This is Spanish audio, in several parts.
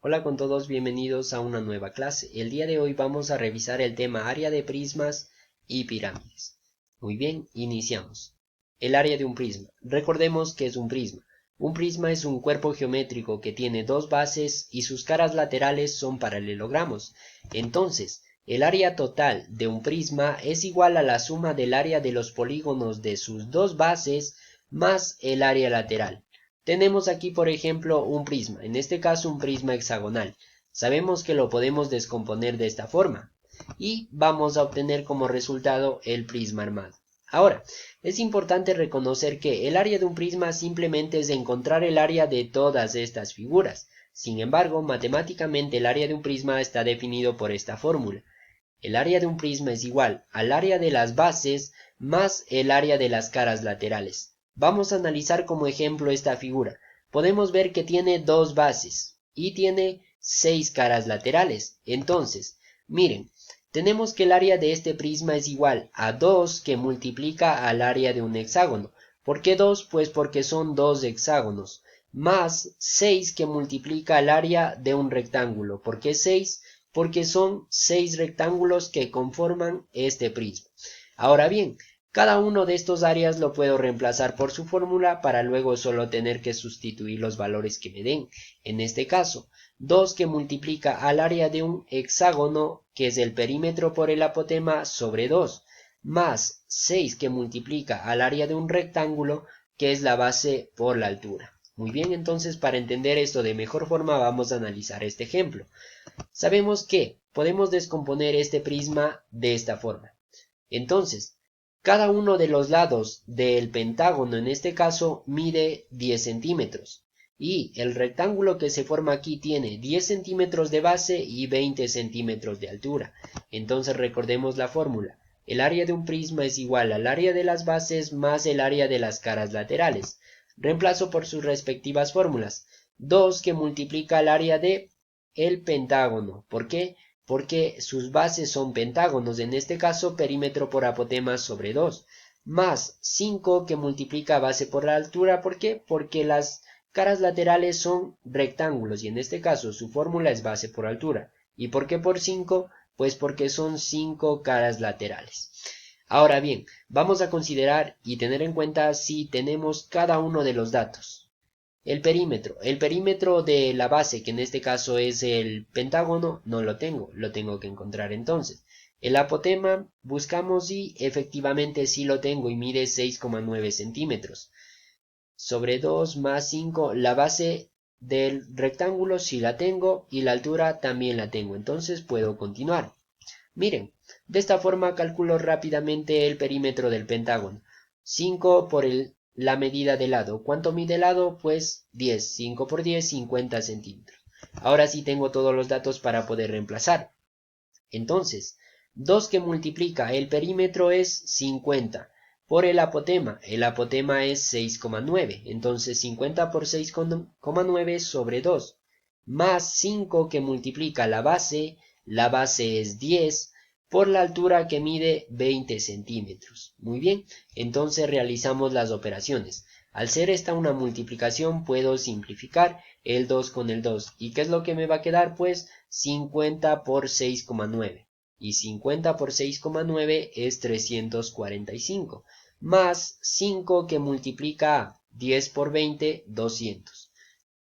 Hola con todos, bienvenidos a una nueva clase. El día de hoy vamos a revisar el tema área de prismas y pirámides. Muy bien, iniciamos. El área de un prisma. Recordemos que es un prisma. Un prisma es un cuerpo geométrico que tiene dos bases y sus caras laterales son paralelogramos. Entonces, el área total de un prisma es igual a la suma del área de los polígonos de sus dos bases más el área lateral. Tenemos aquí, por ejemplo, un prisma, en este caso un prisma hexagonal. Sabemos que lo podemos descomponer de esta forma y vamos a obtener como resultado el prisma armado. Ahora, es importante reconocer que el área de un prisma simplemente es encontrar el área de todas estas figuras. Sin embargo, matemáticamente el área de un prisma está definido por esta fórmula. El área de un prisma es igual al área de las bases más el área de las caras laterales. Vamos a analizar como ejemplo esta figura. Podemos ver que tiene dos bases y tiene 6 caras laterales. Entonces, miren, tenemos que el área de este prisma es igual a 2 que multiplica al área de un hexágono. ¿Por qué 2? Pues porque son dos hexágonos. Más 6 que multiplica al área de un rectángulo. ¿Por qué 6? Porque son 6 rectángulos que conforman este prisma. Ahora bien, cada uno de estos áreas lo puedo reemplazar por su fórmula para luego solo tener que sustituir los valores que me den. En este caso, 2 que multiplica al área de un hexágono, que es el perímetro por el apotema, sobre 2, más 6 que multiplica al área de un rectángulo, que es la base por la altura. Muy bien, entonces para entender esto de mejor forma vamos a analizar este ejemplo. Sabemos que podemos descomponer este prisma de esta forma. Entonces, cada uno de los lados del pentágono en este caso mide 10 centímetros y el rectángulo que se forma aquí tiene 10 centímetros de base y 20 centímetros de altura. Entonces recordemos la fórmula. El área de un prisma es igual al área de las bases más el área de las caras laterales. Reemplazo por sus respectivas fórmulas. 2 que multiplica el área de el pentágono. ¿Por qué? Porque sus bases son pentágonos, en este caso perímetro por apotema sobre 2, más 5 que multiplica base por la altura. ¿Por qué? Porque las caras laterales son rectángulos y en este caso su fórmula es base por altura. ¿Y por qué por 5? Pues porque son 5 caras laterales. Ahora bien, vamos a considerar y tener en cuenta si tenemos cada uno de los datos. El perímetro de la base, que en este caso es el pentágono, no lo tengo que encontrar entonces. El apotema buscamos y efectivamente sí lo tengo y mide 6,9 centímetros. Sobre 2 más 5, la base del rectángulo sí la tengo y la altura también la tengo, entonces puedo continuar. Miren, de esta forma calculo rápidamente el perímetro del pentágono. 5 por la medida de lado. ¿Cuánto mide el lado? Pues 10. 5 por 10, 50 centímetros. Ahora sí tengo todos los datos para poder reemplazar. Entonces, 2 que multiplica el perímetro es 50 por el apotema. El apotema es 6,9. Entonces 50 por 6,9 sobre 2. Más 5 que multiplica la base es 10 por la altura que mide 20 centímetros. Muy bien, entonces realizamos las operaciones. Al ser esta una multiplicación puedo simplificar el 2 con el 2. ¿Y qué es lo que me va a quedar? Pues 50 por 6,9. Y 50 por 6,9 es 345. Más 5 que multiplica 10 por 20, 200.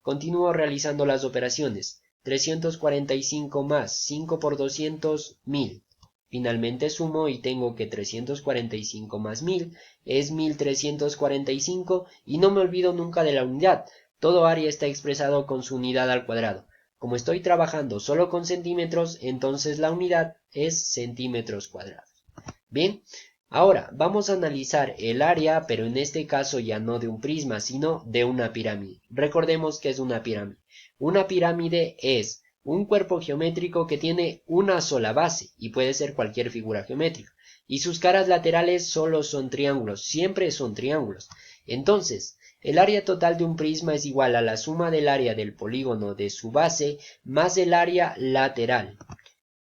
Continúo realizando las operaciones. 345 más 5 por 200, 1000. Finalmente sumo y tengo que 345 más 1000 es 1345 y no me olvido nunca de la unidad. Todo área está expresado con su unidad al cuadrado. Como estoy trabajando solo con centímetros, entonces la unidad es centímetros cuadrados. Bien, ahora vamos a analizar el área, pero en este caso ya no de un prisma, sino de una pirámide. Recordemos que es una pirámide. Una pirámide es un cuerpo geométrico que tiene una sola base y puede ser cualquier figura geométrica. Y sus caras laterales solo son triángulos, siempre son triángulos. Entonces, el área total de un prisma es igual a la suma del área del polígono de su base más el área lateral.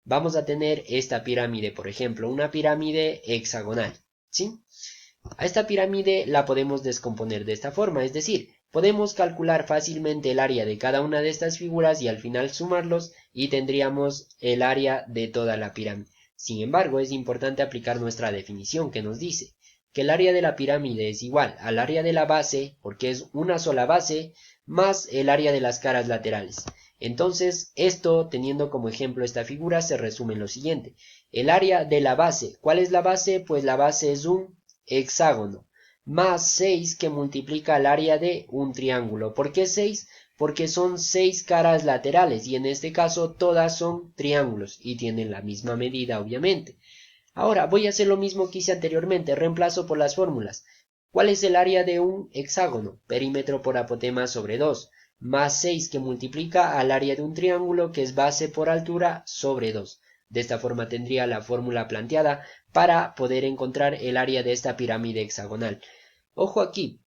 Vamos a tener esta pirámide, por ejemplo, una pirámide hexagonal, ¿sí? A esta pirámide la podemos descomponer de esta forma, es decir, Podemos calcular fácilmente el área de cada una de estas figuras y al final sumarlos y tendríamos el área de toda la pirámide. Sin embargo, es importante aplicar nuestra definición que nos dice que el área de la pirámide es igual al área de la base, porque es una sola base, más el área de las caras laterales. Entonces, esto, teniendo como ejemplo esta figura, se resume en lo siguiente. El área de la base. ¿Cuál es la base? Pues la base es un hexágono, más 6 que multiplica el área de un triángulo. ¿Por qué 6? Porque son 6 caras laterales y en este caso todas son triángulos y tienen la misma medida, obviamente. Ahora voy a hacer lo mismo que hice anteriormente, reemplazo por las fórmulas. ¿Cuál es el área de un hexágono? Perímetro por apotema sobre 2, más 6 que multiplica al área de un triángulo que es base por altura sobre 2. De esta forma tendría la fórmula planteada para poder encontrar el área de esta pirámide hexagonal. Ojo aquí,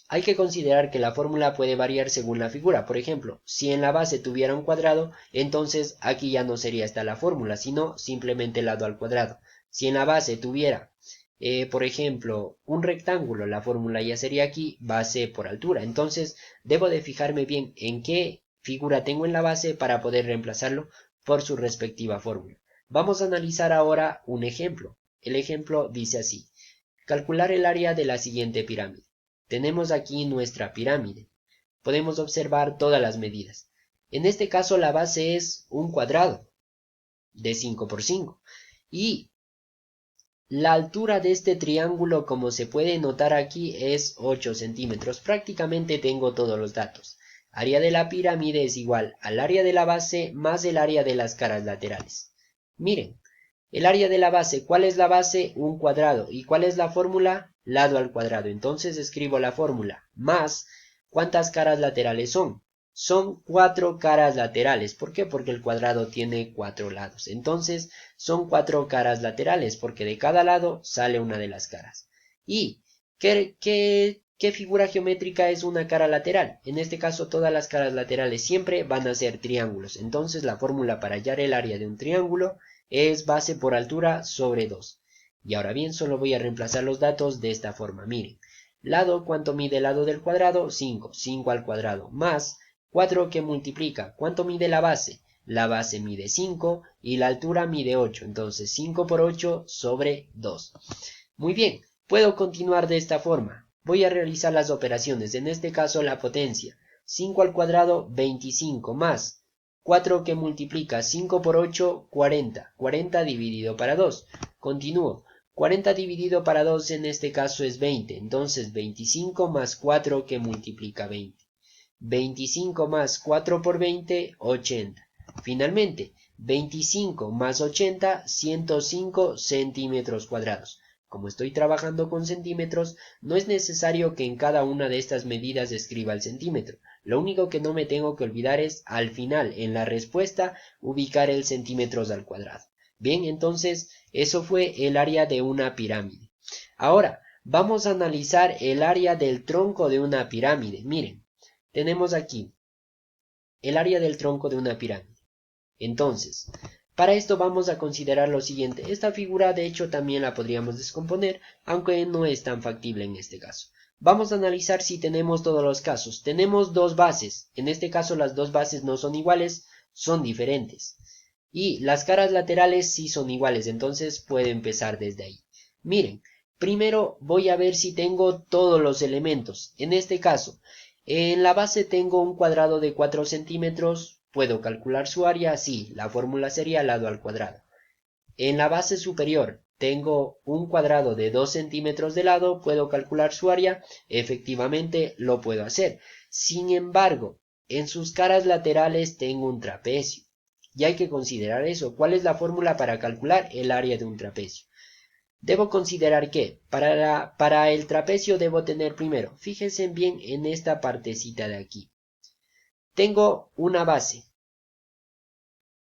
hay que considerar que la fórmula puede variar según la figura. Por ejemplo, si en la base tuviera un cuadrado, entonces aquí ya no sería esta la fórmula, sino simplemente lado al cuadrado. Si en la base tuviera, por ejemplo, un rectángulo, la fórmula ya sería aquí base por altura. Entonces, debo de fijarme bien en qué figura tengo en la base para poder reemplazarlo por su respectiva fórmula. Vamos a analizar ahora un ejemplo. El ejemplo dice así. Calcular el área de la siguiente pirámide. Tenemos aquí nuestra pirámide. Podemos observar todas las medidas. En este caso la base es un cuadrado de 5 por 5 y la altura de este triángulo, como se puede notar aquí, es 8 centímetros. Prácticamente tengo todos los datos. Área de la pirámide es igual al área de la base más el área de las caras laterales. Miren, el área de la base, ¿cuál es la base? Un cuadrado. ¿Y cuál es la fórmula? Lado al cuadrado. Entonces escribo la fórmula más, ¿cuántas caras laterales son? Son 4 caras laterales. ¿Por qué? Porque el cuadrado tiene 4 lados. Entonces son 4 caras laterales porque de cada lado sale una de las caras. ¿Y qué figura geométrica es una cara lateral? En este caso todas las caras laterales siempre van a ser triángulos. Entonces la fórmula para hallar el área de un triángulo es base por altura sobre 2. Y ahora bien, solo voy a reemplazar los datos de esta forma. Miren, lado, ¿cuánto mide el lado del cuadrado? 5. 5 al cuadrado más 4 que multiplica. ¿Cuánto mide la base? La base mide 5 y la altura mide 8. Entonces 5 por 8 sobre 2. Muy bien, puedo continuar de esta forma. Voy a realizar las operaciones. En este caso la potencia. 5 al cuadrado, 25 más 4 que multiplica 5 por 8, 40. 40 dividido para 2. Continúo. 40 dividido para 2 en este caso es 20. Entonces 25 más 4 que multiplica 20. 25 más 4 por 20, 80. Finalmente, 25 más 80, 105 centímetros cuadrados. Como estoy trabajando con centímetros, no es necesario que en cada una de estas medidas escriba el centímetro. Lo único que no me tengo que olvidar es, al final, en la respuesta, ubicar el centímetros al cuadrado. Bien, entonces, eso fue el área de una pirámide. Ahora, vamos a analizar el área del tronco de una pirámide. Miren, tenemos aquí el área del tronco de una pirámide. Entonces, para esto vamos a considerar lo siguiente. Esta figura de hecho también la podríamos descomponer, aunque no es tan factible en este caso. Vamos a analizar si tenemos todos los casos. Tenemos dos bases. En este caso las dos bases no son iguales, son diferentes. Y las caras laterales sí son iguales, entonces puedo empezar desde ahí. Miren, primero voy a ver si tengo todos los elementos. En este caso, en la base tengo un cuadrado de 4 centímetros. ¿Puedo calcular su área? Sí, la fórmula sería lado al cuadrado. En la base superior tengo un cuadrado de 2 centímetros de lado. ¿Puedo calcular su área? Efectivamente, lo puedo hacer. Sin embargo, en sus caras laterales tengo un trapecio. Y hay que considerar eso. ¿Cuál es la fórmula para calcular el área de un trapecio? Debo considerar que para el trapecio debo tener primero, fíjense bien en esta partecita de aquí. Tengo una base,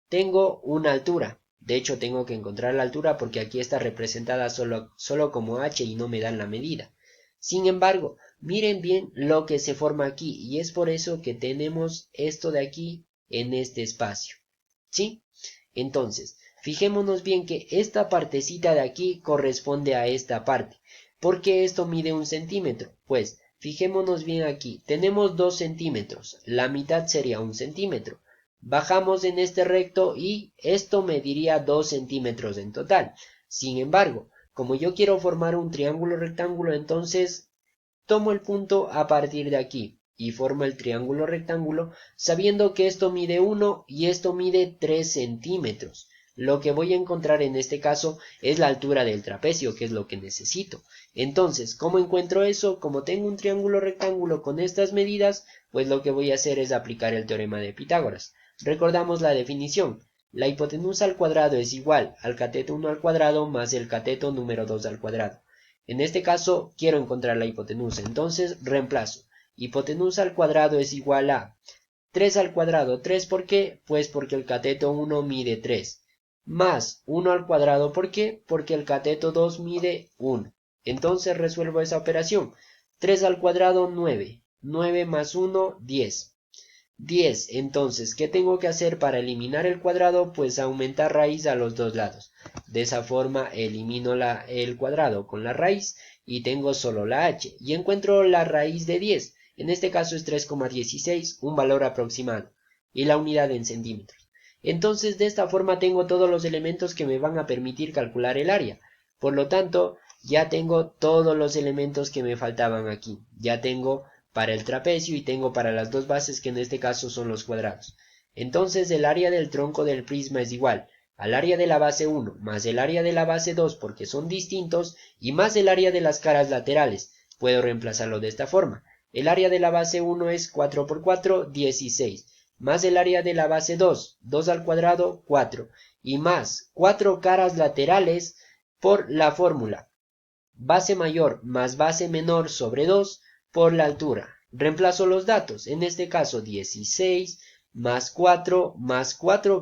tengo una altura. De hecho, tengo que encontrar la altura porque aquí está representada solo como h y no me dan la medida. Sin embargo, miren bien lo que se forma aquí y es por eso que tenemos esto de aquí en este espacio. ¿Sí? Entonces, fijémonos bien que esta partecita de aquí corresponde a esta parte. ¿Por qué esto mide 1 centímetro? Pues Fijémonos bien aquí, tenemos 2 centímetros, la mitad sería 1 centímetro. Bajamos en este recto y esto mediría 2 centímetros en total. Sin embargo, como yo quiero formar un triángulo rectángulo, entonces tomo el punto a partir de aquí y formo el triángulo rectángulo sabiendo que esto mide 1 y esto mide 3 centímetros. Lo que voy a encontrar en este caso es la altura del trapecio, que es lo que necesito. Entonces, ¿cómo encuentro eso? Como tengo un triángulo rectángulo con estas medidas, pues lo que voy a hacer es aplicar el teorema de Pitágoras. Recordamos la definición. La hipotenusa al cuadrado es igual al cateto 1 al cuadrado más el cateto número 2 al cuadrado. En este caso quiero encontrar la hipotenusa, entonces reemplazo. Hipotenusa al cuadrado es igual a 3 al cuadrado. ¿3 por qué? Pues porque el cateto 1 mide 3. Más 1 al cuadrado, ¿por qué? Porque el cateto 2 mide 1. Entonces resuelvo esa operación. 3 al cuadrado, 9. 9 más 1, 10. 10. Entonces, ¿qué tengo que hacer para eliminar el cuadrado? Pues aumentar raíz a los dos lados. De esa forma elimino el cuadrado con la raíz y tengo solo la h. Y encuentro la raíz de 10. En este caso es 3,16, un valor aproximado. Y la unidad en centímetros. Entonces, de esta forma tengo todos los elementos que me van a permitir calcular el área. Por lo tanto, ya tengo todos los elementos que me faltaban aquí. Ya tengo para el trapecio y tengo para las dos bases, que en este caso son los cuadrados. Entonces el área del tronco del prisma es igual al área de la base 1 más el área de la base 2 porque son distintos y más el área de las caras laterales. Puedo reemplazarlo de esta forma. El área de la base 1 es 4 por 4, 16. Más el área de la base 2, 2 al cuadrado, 4. Y más 4 caras laterales por la fórmula. Base mayor más base menor sobre 2 por la altura. Reemplazo los datos, en este caso 16 más 4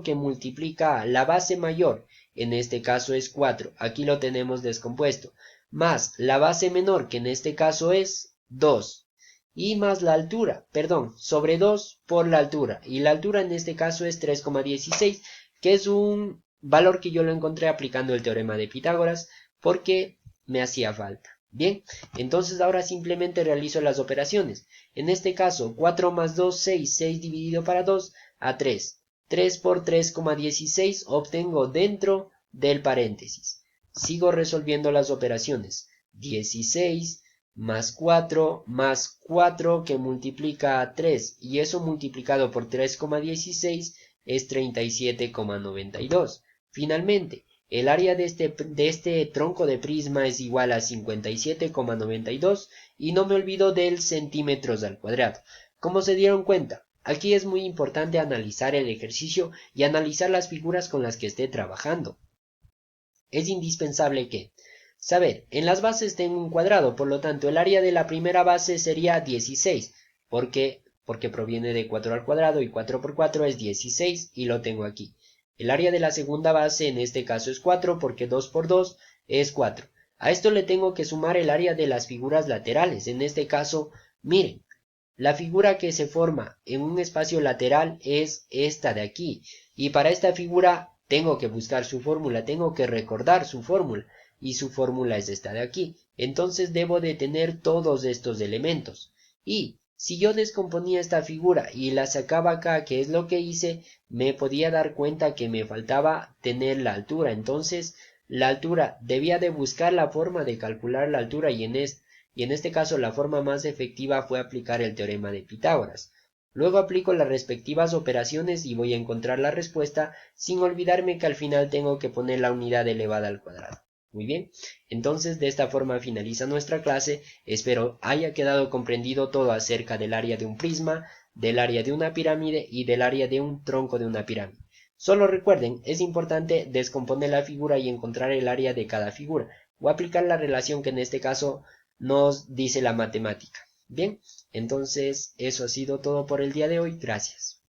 que multiplica la base mayor, en este caso es 4, aquí lo tenemos descompuesto, más la base menor, que en este caso es 2, y más la altura, sobre 2 por la altura, y la altura en este caso es 3,16, que es un valor que yo lo encontré aplicando el teorema de Pitágoras, porque me hacía falta. Bien, entonces ahora simplemente realizo las operaciones. En este caso, 4 más 2, 6. 6 dividido para 2, a 3. 3 por 3,16 obtengo dentro del paréntesis. Sigo resolviendo las operaciones. 16 más 4 que multiplica a 3. Y eso multiplicado por 3,16 es 37,92. Finalmente, el área de este tronco de prisma es igual a 57,92 y no me olvido del centímetros al cuadrado. Como se dieron cuenta, aquí es muy importante analizar el ejercicio y analizar las figuras con las que esté trabajando. Es indispensable que saber, en las bases tengo un cuadrado, por lo tanto el área de la primera base sería 16, porque proviene de 4 al cuadrado y 4 por 4 es 16 y lo tengo aquí. El área de la segunda base en este caso es 4 porque 2 por 2 es 4. A esto le tengo que sumar el área de las figuras laterales. En este caso, miren, la figura que se forma en un espacio lateral es esta de aquí. Y para esta figura tengo que buscar su fórmula, tengo que recordar su fórmula. Y su fórmula es esta de aquí. Entonces debo de tener todos estos elementos. Y si yo descomponía esta figura y la sacaba acá, que es lo que hice, me podía dar cuenta que me faltaba tener la altura. Entonces, la altura, debía de buscar la forma de calcular la altura y en este caso la forma más efectiva fue aplicar el teorema de Pitágoras. Luego aplico las respectivas operaciones y voy a encontrar la respuesta sin olvidarme que al final tengo que poner la unidad elevada al cuadrado. Muy bien, entonces de esta forma finaliza nuestra clase. Espero haya quedado comprendido todo acerca del área de un prisma, del área de una pirámide y del área de un tronco de una pirámide. Solo recuerden, es importante descomponer la figura y encontrar el área de cada figura, o aplicar la relación que en este caso nos dice la matemática. Bien, entonces eso ha sido todo por el día de hoy. Gracias.